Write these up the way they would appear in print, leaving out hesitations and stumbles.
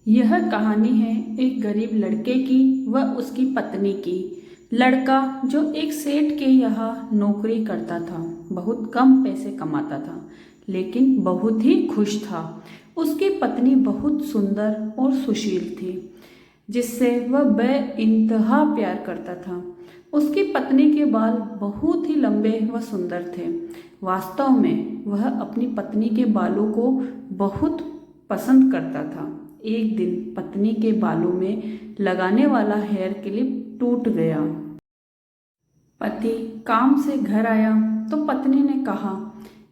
यह कहानी है एक गरीब लड़के की व उसकी पत्नी की। लड़का जो एक सेठ के यहाँ नौकरी करता था, बहुत कम पैसे कमाता था, लेकिन बहुत ही खुश था। उसकी पत्नी बहुत सुंदर और सुशील थी, जिससे वह बेइंतहा प्यार करता था। उसकी पत्नी के बाल बहुत ही लंबे व सुंदर थे। वास्तव में वह अपनी पत्नी के बालों को बहुत पसंद करता था। एक दिन पत्नी के बालों में लगाने वाला हेयर क्लिप टूट गया। पति काम से घर आया तो पत्नी ने कहा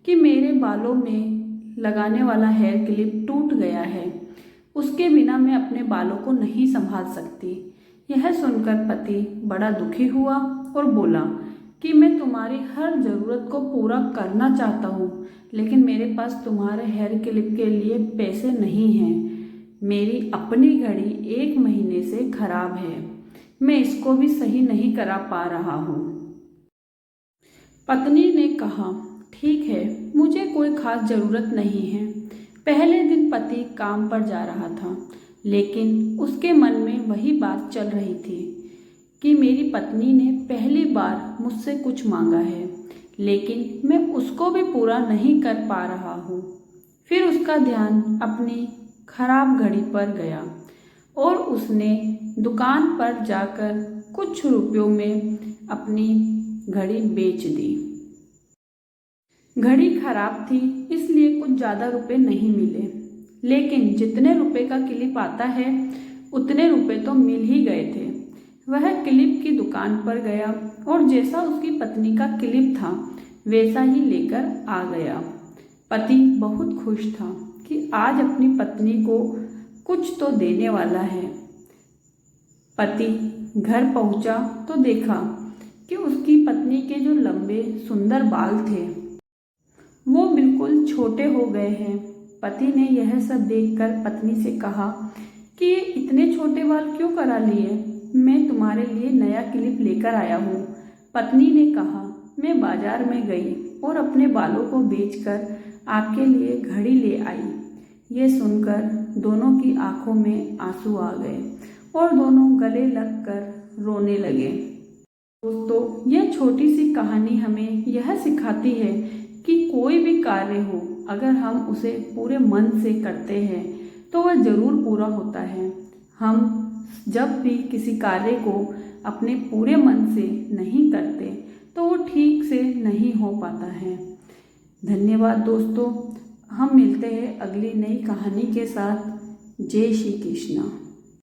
कि मेरे बालों में लगाने वाला हेयर क्लिप टूट गया है, उसके बिना मैं अपने बालों को नहीं संभाल सकती। यह सुनकर पति बड़ा दुखी हुआ और बोला कि मैं तुम्हारी हर ज़रूरत को पूरा करना चाहता हूँ, लेकिन मेरे पास तुम्हारे हेयर क्लिप के लिए पैसे नहीं हैं। मेरी अपनी घड़ी 1 महीने से खराब है, मैं इसको भी सही नहीं करा पा रहा हूँ। पत्नी ने कहा, ठीक है, मुझे कोई खास ज़रूरत नहीं है। पहले दिन पति काम पर जा रहा था, लेकिन उसके मन में वही बात चल रही थी कि मेरी पत्नी ने पहली बार मुझसे कुछ मांगा है, लेकिन मैं उसको भी पूरा नहीं कर पा रहा हूँ। फिर उसका ध्यान अपनी खराब घड़ी पर गया और उसने दुकान पर जाकर कुछ रुपयों में अपनी घड़ी बेच दी। घड़ी खराब थी, इसलिए कुछ ज़्यादा रुपए नहीं मिले, लेकिन जितने रुपए का क्लिप आता है उतने रुपए तो मिल ही गए थे। वह क्लिप की दुकान पर गया और जैसा उसकी पत्नी का क्लिप था वैसा ही लेकर आ गया। पति बहुत खुश था कि आज अपनी पत्नी को कुछ तो देने वाला है। पति घर पहुंचा तो देखा कि उसकी पत्नी के जो लंबे सुंदर बाल थे वो बिल्कुल छोटे हो गए हैं। पति ने यह सब देखकर पत्नी से कहा कि ये इतने छोटे बाल क्यों करा लिए? मैं तुम्हारे लिए नया क्लिप लेकर आया हूँ। पत्नी ने कहा, मैं बाजार में गई और अपने बालों को बेचकर आपके लिए घड़ी ले आई। ये सुनकर दोनों की आंखों में आंसू आ गए और दोनों गले लगकर रोने लगे। दोस्तों, यह छोटी सी कहानी हमें यह सिखाती है कि कोई भी कार्य हो, अगर हम उसे पूरे मन से करते हैं तो वह ज़रूर पूरा होता है। हम जब भी किसी कार्य को अपने पूरे मन से नहीं करते तो वो ठीक से नहीं हो पाता है। धन्यवाद दोस्तों, हम मिलते हैं अगली नई कहानी के साथ। जय श्री कृष्णा।